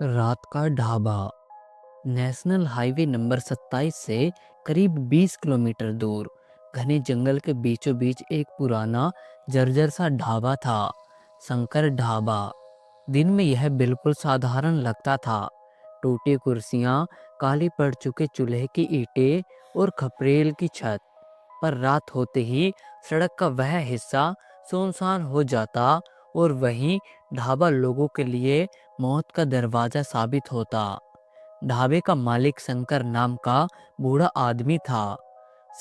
रात का dhaba. National highway number 27 से करीब 20 किलोमीटर दूर घने जंगल के बीचों बीच एक पुराना जर्जर सा ढाबा था। शंकर ढाबा। दिन में यह बिल्कुल साधारण लगता था। टूटी कुर्सियां, काली पड़ चुके चूल्हे की ईंटें और खपरेल की छत। पर रात होते ही सड़क का वह हिस्सा सुनसान हो जाता और वहीं ढाबा लोगों के लिए मौत का दरवाजा साबित होता। ढाबे का मालिक शंकर नाम का बूढ़ा आदमी था।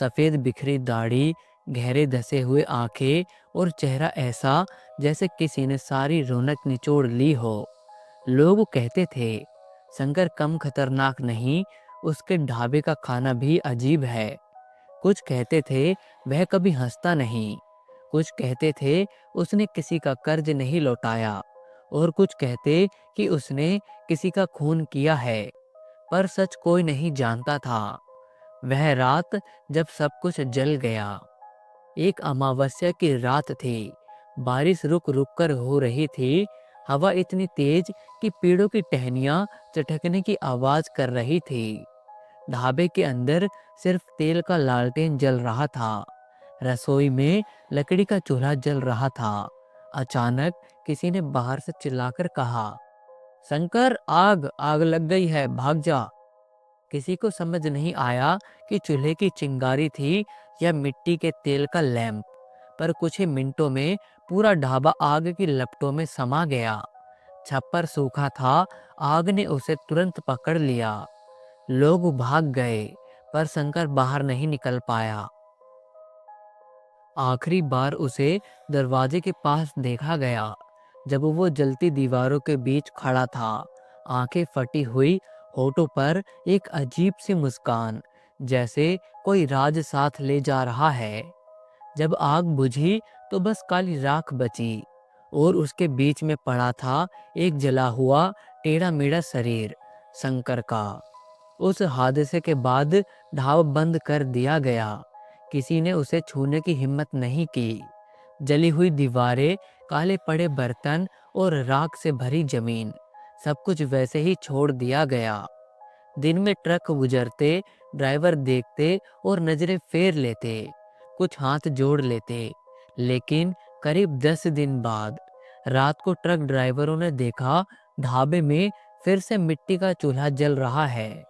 सफेद बिखरी दाढ़ी, गहरे धसे हुए आंखें और चेहरा ऐसा जैसे किसी ने सारी रौनक निचोड़ ली हो। लोग कहते थे, शंकर कम खतरनाक नहीं, उसके ढाबे का खाना भी अजीब है। कुछ कहते थे वह कभी हंसता नहीं। कुछ कहते थे उसने किसी का कर्ज नहीं लौटाया। और कुछ कहते कि उसने किसी का खून किया है। पर सच कोई नहीं जानता था। वह रात जब सब कुछ जल गया। एक अमावस्या की रात थी। बारिश रुक रुक कर हो रही थी। हवा इतनी तेज कि पेड़ों की टहनियां चटकने की आवाज कर रही थी। ढाबे के अंदर सिर्फ तेल का लालटेन जल रहा था। रसोई में लकड़ी का चूल्हा जल रहा था। अचानक किसी ने बाहर से चिल्लाकर कहा, शंकर, आग आग लग गई है, भाग जा। किसी को समझ नहीं आया कि चूल्हे की चिंगारी थी या मिट्टी के तेल का लैंप। पर कुछ ही मिनटों में पूरा ढाबा आग की लपटों में समा गया। छप्पर सूखा था। आग ने उसे तुरंत पकड़ लिया। लोग भाग गए, पर शंकर बाहर नहीं निकल पाया। आखिरी बार उसे दरवाजे के पास देखा गया, जब वो जलती दीवारों के बीच खड़ा था। आंखें फटी हुई, होठों पर एक अजीब सी मुस्कान, जैसे कोई राज साथ ले जा रहा है। जब आग बुझी तो बस काली राख बची और उसके बीच में पड़ा था एक जला हुआ टेढ़ा मेढ़ा शरीर, शंकर का। उस हादसे के बाद ढाबा बंद कर दिया गया। किसी ने उसे छूने की हिम्मत नहीं की। जली हुई दीवारें, काले पड़े बर्तन और राख से भरी जमीन, सब कुछ वैसे ही छोड़ दिया गया। दिन में ट्रक गुजरते, ड्राइवर देखते और नजरें फेर लेते, कुछ हाथ जोड़ लेते। लेकिन करीब 10 दिन बाद रात को ट्रक ड्राइवरों ने देखा, ढाबे में फिर से मिट्टी का चूल्हा जल रहा है।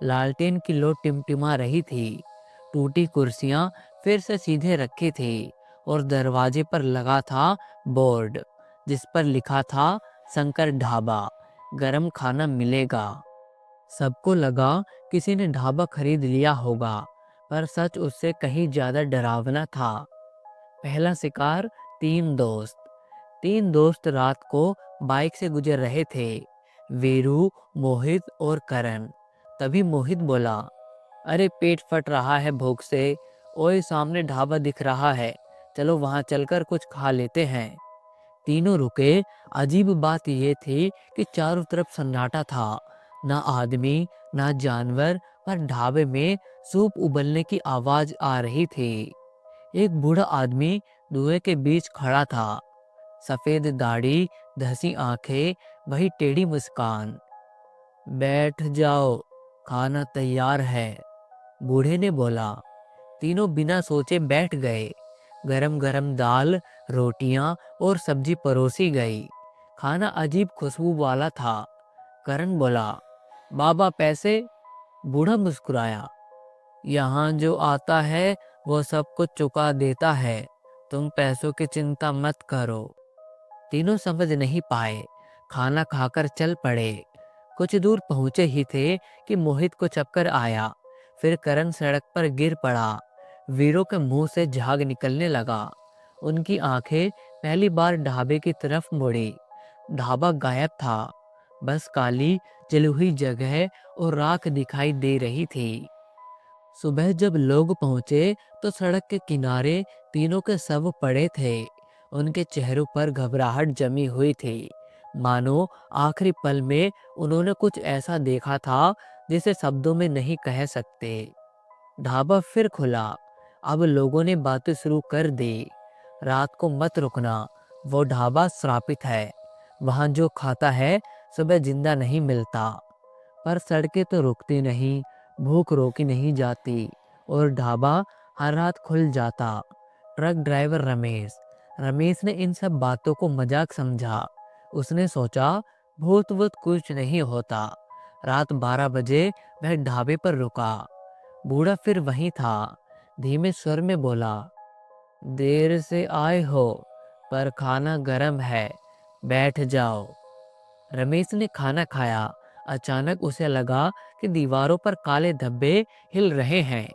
लालटेन की लो टिमटिमा रही थी। टूटी कुर्सियां फिर से सीधे रखी थी और दरवाजे पर लगा था बोर्ड, जिस पर लिखा था, शंकर ढाबा, गरम खाना मिलेगा। सबको लगा किसी ने ढाबा खरीद लिया होगा, पर सच उससे कहीं ज्यादा डरावना था। पहला शिकार। तीन दोस्त रात को बाइक से गुजर रहे थे। वीरू, मोहित और करण। तभी मोहित बोला, अरे पेट फट रहा है भूख से। ओए सामने ढाबा दिख रहा है, चलो वहां चलकर कुछ खा लेते हैं। तीनों रुके। अजीब बात यह थी कि चारों तरफ सन्नाटा था। ना आदमी, ना जानवर, पर ढाबे में सूप उबलने की आवाज आ रही थी। एक बूढ़ा आदमी धुएं के बीच खड़ा था। सफेद दाढ़ी, धसी आंखें, वही टेढ़ी मुस्कान। बैठ जाओ, खाना तैयार है, बूढ़े ने बोला। तीनों बिना सोचे बैठ गए। गरम गरम दाल, रोटियां और सब्जी परोसी गई। खाना अजीब खुशबू वाला था। करण बोला, बाबा पैसे? बूढ़ा मुस्कुराया, यहाँ जो आता है वो सब कुछ चुका देता है, तुम पैसों की चिंता मत करो। तीनों समझ नहीं पाए। खाना खाकर चल पड़े। कुछ दूर पहुंचे ही थे कि मोहित को चक्कर आया। फिर करण सड़क पर गिर पड़ा। वीरों के मुंह से झाग निकलने लगा। उनकी आंखें पहली बार ढाबे की तरफ मुड़ी। ढाबा गायब था। बस काली जली हुई जगह और राख दिखाई दे रही थी। सुबह जब लोग पहुंचे तो सड़क के किनारे तीनों के शव पड़े थे। उनके चेहरों पर घबराहट जमी हुई थी, मानो आखिरी पल में उन्होंने कुछ ऐसा देखा था जिसे शब्दों में नहीं कह सकते। ढाबा फिर खुला। अब लोगों ने बातें शुरू कर दी। रात को मत रुकना, वो ढाबा श्रापित है। वहां जो खाता है सुबह जिंदा नहीं मिलता। पर सड़कें तो रुकती नहीं, भूख रोकी नहीं जाती और ढाबा हर रात खुल जाता। ट्रक ड्राइवर रमेश रमेश ने इन सब बातों को मजाक समझा। उसने सोचा भूत वूत कुछ नहीं होता। रात 12 बजे वह ढाबे पर रुका। बूढ़ा फिर वहीं था। धीमे स्वर में बोला, देर से आए हो पर खाना गरम है, बैठ जाओ। रमेश ने खाना खाया। अचानक उसे लगा कि दीवारों पर काले धब्बे हिल रहे हैं।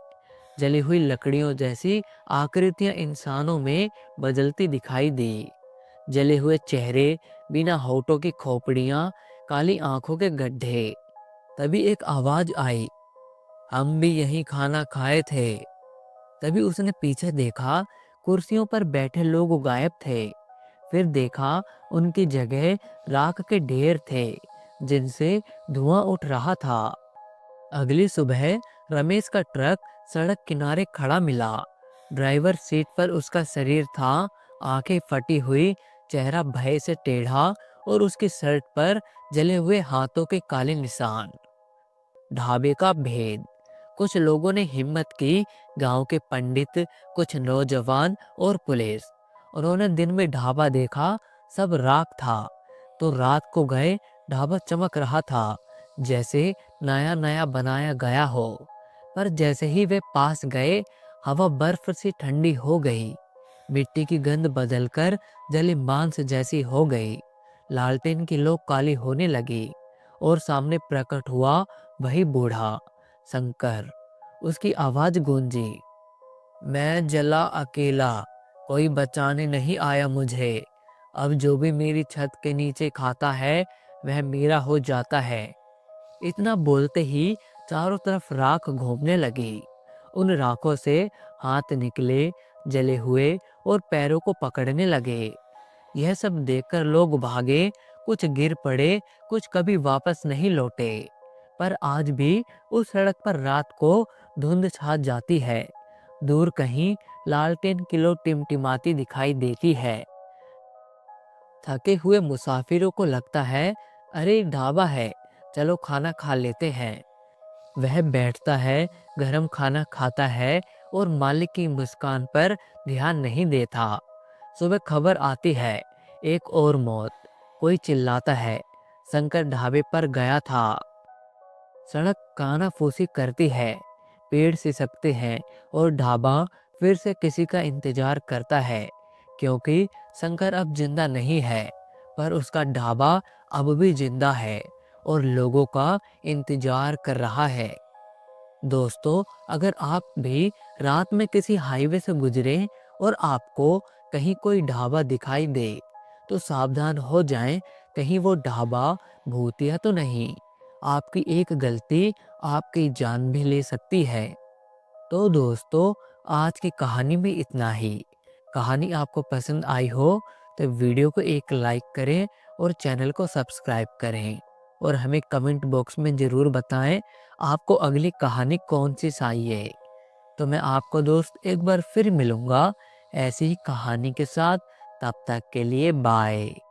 जली हुई लकड़ियों जैसी आकृतियां इंसानों में बदलती दिखाई दी। जले हुए चेहरे, बिना होठों की खोपड़ियां, काली आंखों के गड्ढे। तभी एक आवाज आई, हम भी यही खाना खाए थे। तभी उसने पीछे देखा, कुर्सियों पर बैठे लोग गायब थे। फिर देखा, उनकी जगह राख के ढेर थे जिनसे धुआं उठ रहा था। अगली सुबह रमेश का ट्रक सड़क किनारे खड़ा मिला। ड्राइवर सीट पर उसका शरीर था, आंखें फटी हुई, चेहरा भय से टेढ़ा और उसकी शर्ट पर जले हुए हाथों के काले निशान। ढाबे का भेद। कुछ लोगों ने हिम्मत की, गांव के पंडित, कुछ नौजवान और पुलिस। उन्होंने दिन में ढाबा देखा, सब राख था। तो रात को गए, ढाबा चमक रहा था जैसे नया नया बनाया गया हो। पर जैसे ही वे पास गए, हवा बर्फ सी ठंडी हो गई। मिट्टी की गंध बदलकर जली मांस जैसी हो गई। लालटेन की लौ काली होने लगी और सामने प्रकट हुआ वही बूढ़ा शंकर। उसकी आवाज गूंजी, मैं जला अकेला, कोई बचाने नहीं आया मुझे। अब जो भी मेरी छत के नीचे खाता है वह मेरा हो जाता है। इतना बोलते ही चारों तरफ राख घूमने लगी। उन राखों से हाथ निकले, जले हुए, और पैरों को पकड़ने लगे। यह सब देखकर लोग भागे, कुछ गिर पड़े, कुछ कभी वापस नहीं लौटे। पर आज भी उस सड़क पर रात को धुंध छा जाती है। दूर कहीं लालटेन की लो टिमटिमाती दिखाई देती है। थके हुए मुसाफिरों को लगता है, अरे ढाबा है, चलो खाना खा लेते हैं। वह बैठता है, गरम खाना खाता है और मालिक की मुस्कान पर ध्यान नहीं देता। सुबह खबर आती है, एक और मौत। कोई चिल्लाता है, शंकर ढाबे पर गया था। सड़क कानाफूसी करती है, पेड़ सिसकते हैं और ढाबा फिर से किसी का इंतजार करता है। क्योंकि शंकर अब जिंदा नहीं है, पर उसका ढाबा अब भी जिंदा है और लोगों का इंतजार कर रहा है। दोस्तों, अगर आप भी रात में किसी हाईवे से गुजरे और आपको कहीं कोई ढाबा दिखाई दे, तो सावधान हो जाएं, कहीं वो ढाबा भूतिया तो नहीं। आपकी एक गलती आपकी जान भी ले सकती है। तो दोस्तों, आज की कहानी में इतना ही। कहानी आपको पसंद आई हो तो वीडियो को एक लाइक करें और चैनल को सब्सक्राइब करें। और हमें कमेंट बॉक्स में ज़रूर बताएं आपको अगली कहानी कौन सी चाहिए। तो मैं आपको दोस्त एक बार फिर मिलूंगा ऐसी ही कहानी के साथ। तब तक के लिए बाय।